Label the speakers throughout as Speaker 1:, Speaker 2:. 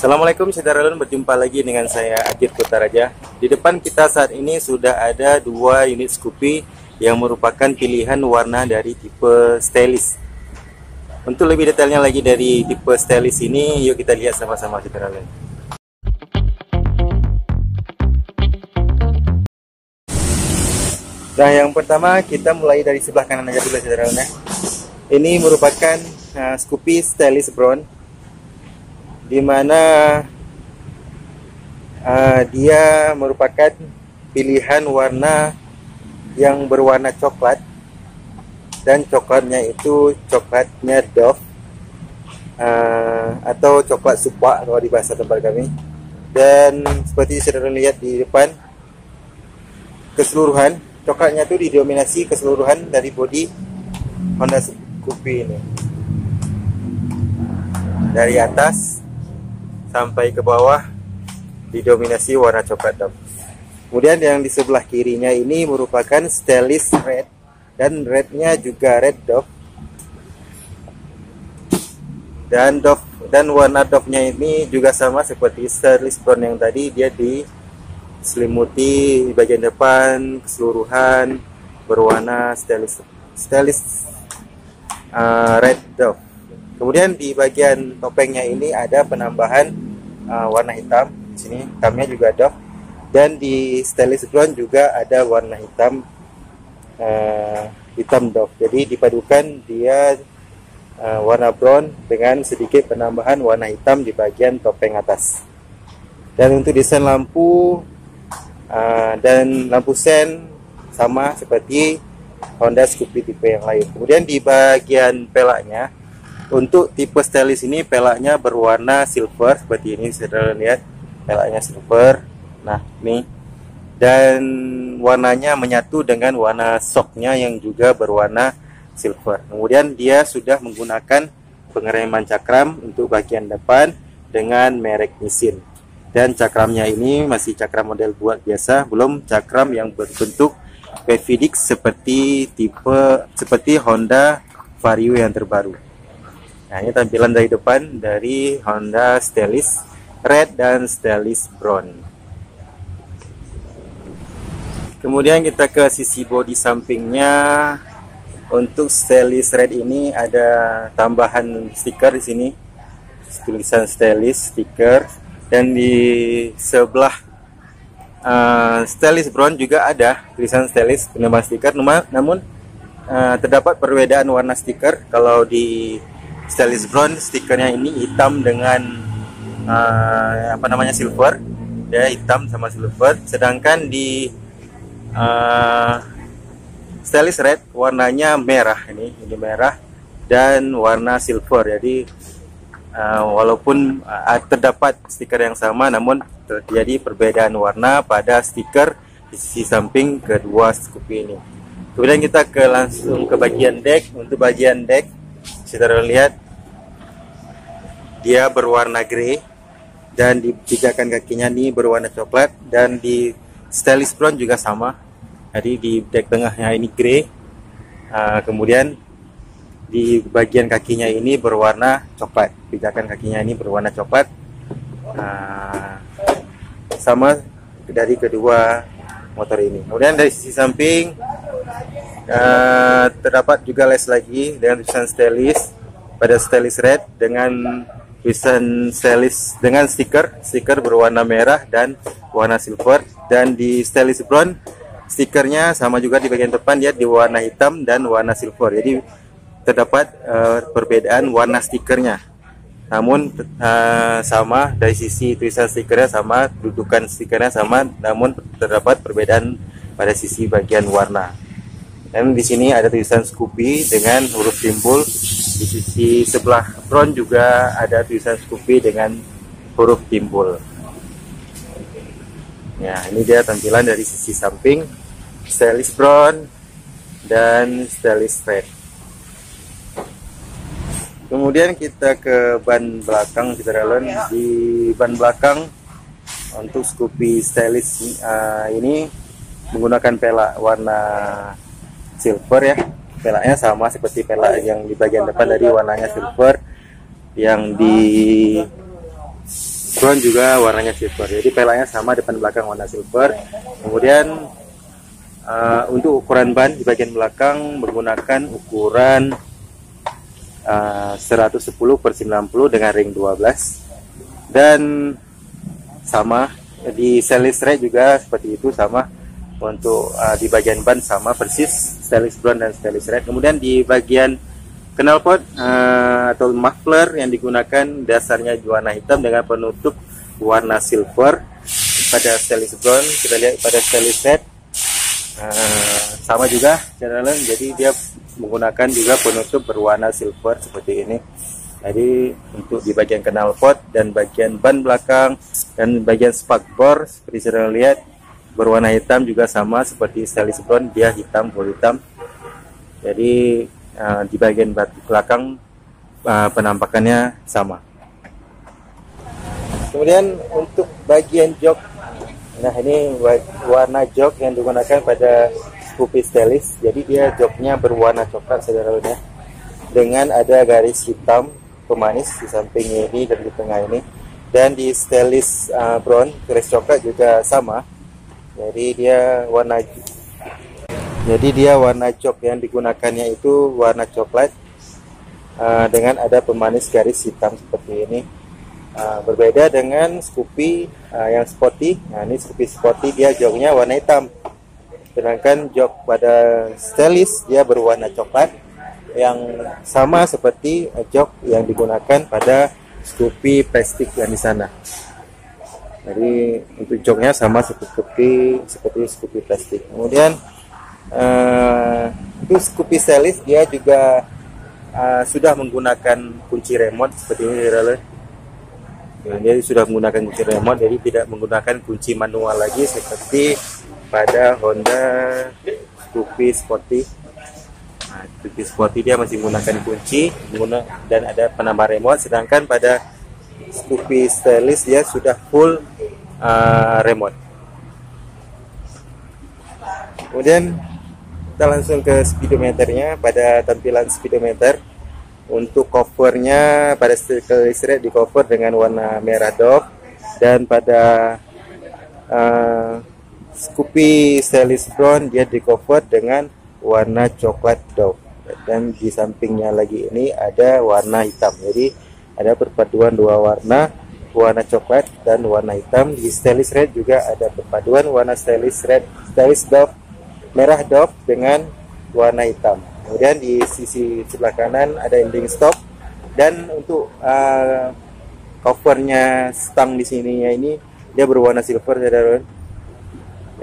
Speaker 1: Assalamualaikum saudara-saudara, berjumpa lagi dengan saya Adit Kutaraja. Di depan kita saat ini sudah ada dua unit Scoopy yang merupakan pilihan warna dari tipe Stylist. Untuk lebih detailnya lagi dari tipe Stylist ini, yuk kita lihat sama-sama saudara-saudara. Nah, yang pertama kita mulai dari sebelah kanan aja dulu saudara-saudara. Ini merupakan Scoopy Stylist Brown, di mana dia merupakan pilihan warna yang berwarna coklat, dan coklatnya itu coklatnya Dove atau coklat supak kalau di bahasa tempat kami. Dan seperti saudara lihat di depan, keseluruhan coklatnya itu didominasi keseluruhan dari bodi Honda Scoopy ini, dari atas sampai ke bawah didominasi warna coklat Dove. Kemudian yang di sebelah kirinya ini merupakan Stylist Red, dan rednya juga red Dove. Dan warna Dove-nya ini juga sama seperti Stylist Brown yang tadi, dia diselimuti bagian depan keseluruhan berwarna Stylist red Dove. Kemudian di bagian topengnya ini ada penambahan warna hitam. Di sini hitamnya juga Dove, dan di Stylist Brown juga ada warna hitam Dove. Jadi dipadukan dia warna brown dengan sedikit penambahan warna hitam di bagian topeng atas. Dan untuk desain lampu dan lampu sen sama seperti Honda Scoopy tipe yang lain. Kemudian di bagian pelaknya, untuk tipe Stylist ini pelaknya berwarna silver seperti ini, saudara lihat pelaknya silver. Nah ini, dan warnanya menyatu dengan warna shocknya yang juga berwarna silver. Kemudian dia sudah menggunakan pengereman cakram untuk bagian depan dengan merek Nissin, dan cakramnya ini masih cakram model buat biasa, belum cakram yang berbentuk PVDX seperti Honda Vario yang terbaru. Nah, ini tampilan dari depan dari Honda Stylist Red dan Stylist Brown. Kemudian kita ke sisi bodi sampingnya. Untuk Stylist Red ini ada tambahan stiker di sini, tulisan Stylist stiker, dan di sebelah Stylist Brown juga ada tulisan Stylist penambah stiker. Namun terdapat perbedaan warna stiker. Kalau di Stylist Brown stikernya ini hitam dengan silver, ya, hitam sama silver. Sedangkan di Stylist Red warnanya merah, ini merah dan warna silver. Jadi walaupun terdapat stiker yang sama, namun terjadi perbedaan warna pada stiker di sisi samping kedua Scoopy ini. Kemudian kita langsung ke bagian deck. Untuk bagian deck, saudara lihat dia berwarna grey, dan di pijakan kakinya ini berwarna coklat, dan di Stylist Brown juga sama. Jadi di deck tengahnya ini grey, kemudian di bagian kakinya ini berwarna coklat, pijakan kakinya ini berwarna coklat, sama dari kedua motor ini. Kemudian dari sisi samping terdapat juga les lagi dengan tulisan Stylist pada Stylist Red, dengan tulisan Stylist dengan stiker berwarna merah dan warna silver. Dan di Stylist Brown stikernya sama juga di bagian depan, dia di warna hitam dan warna silver. Jadi terdapat perbedaan warna stikernya, namun sama dari sisi tulisan stikernya sama, dudukan stikernya sama, namun terdapat perbedaan pada sisi bagian warna. Dan di sini ada tulisan Scoopy dengan huruf timbul. Di sisi sebelah front juga ada tulisan Scoopy dengan huruf timbul. Ya, ini dia tampilan dari sisi samping Stylist Brown dan Stylist Red. Kemudian kita ke ban belakang, di ban belakang untuk Scoopy Stylist ini menggunakan pelak warna silver, ya. Pelaknya sama seperti pelak yang di bagian depan, dari warnanya silver. Yang di Brown juga warnanya silver. Jadi pelaknya sama, depan belakang warna silver. Kemudian untuk ukuran ban di bagian belakang menggunakan ukuran 110/90 dengan ring 12, dan sama di stainless red juga seperti itu, sama untuk di bagian ban sama persis stainless brown dan stainless red. Kemudian di bagian knalpot atau muffler yang digunakan dasarnya warna hitam dengan penutup warna silver. Pada stainless brown kita lihat, pada stainless red sama juga channelnya, jadi dia menggunakan juga penutup berwarna silver seperti ini. Jadi untuk di bagian knalpot dan bagian ban belakang dan bagian spakbor seperti saudara lihat berwarna hitam juga sama seperti stainless brown, dia hitam, full hitam. Jadi di bagian belakang penampakannya sama. Kemudian untuk bagian jok, nah ini warna jok yang digunakan pada Scoopy stainless. Jadi dia joknya berwarna coklat saudara ya, dengan ada garis hitam pemanis di samping ini dan di tengah ini. Dan di stainless brown garis coklat juga sama. Jadi dia warna jok yang digunakannya itu warna coklat dengan ada pemanis garis hitam seperti ini. Berbeda dengan Scoopy yang sporty. Nah ini Scoopy sporty, dia joknya warna hitam, sedangkan jok pada stainless dia berwarna coklat yang sama seperti jok yang digunakan pada Scoopy plastik yang di sana. Jadi untuk joknya sama seperti Scoopy plastik. Kemudian itu Scoopy stainless dia juga sudah menggunakan kunci remote seperti ini. Dia sudah menggunakan kunci remote, jadi tidak menggunakan kunci manual lagi seperti pada Honda Scoopy Sporty. Nah, Scoopy Sporty dia masih menggunakan kunci dan ada penambah remote, sedangkan pada Scoopy stainless dia sudah full remote. Kemudian kita langsung ke speedometernya. Pada tampilan speedometer, untuk covernya pada stainless red di cover dengan warna merah Dove, dan pada Scoopy stainless brown dia di cover dengan warna coklat Dove, dan di sampingnya lagi ini ada warna hitam. Jadi ada perpaduan dua warna coklat dan warna hitam. Di stainless red juga ada perpaduan warna stainless red, stainless Dove, merah Dove dengan warna hitam. Kemudian di sisi sebelah kanan ada ending stop, dan untuk covernya stang di sininya ini dia berwarna silver saudara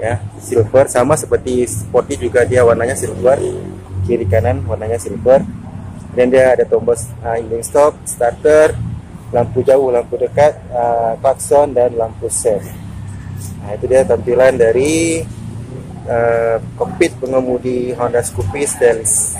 Speaker 1: ya, silver sama seperti Sporty juga, dia warnanya silver, kiri kanan warnanya silver. Dan dia ada tombol ending stop, starter, lampu jauh, lampu dekat, klakson, dan lampu sen. Nah itu dia tampilan dari kokpit pengemudi Honda Scoopy stainless.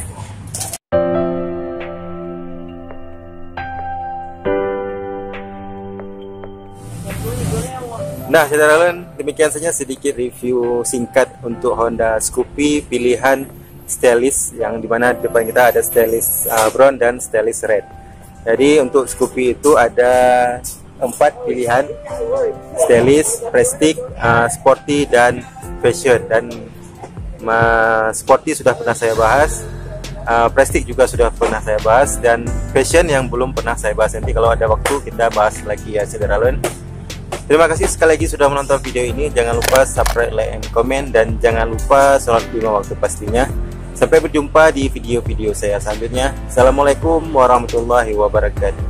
Speaker 1: Nah saudara, demikian saja sedikit review singkat untuk Honda Scoopy pilihan stainless, yang dimana depan kita ada stainless brown dan stainless red. Jadi untuk Scoopy itu ada 4 pilihan: stainless, prestige, sporty, dan fashion. Dan sporty sudah pernah saya bahas, prestige juga sudah pernah saya bahas, dan fashion yang belum pernah saya bahas. Nanti kalau ada waktu kita bahas lagi ya saudara. Terima kasih sekali lagi sudah menonton video ini. Jangan lupa subscribe, like, and comment, dan jangan lupa sholat 5 waktu pastinya. Sampai berjumpa di video-video saya selanjutnya. Assalamualaikum warahmatullahi wabarakatuh.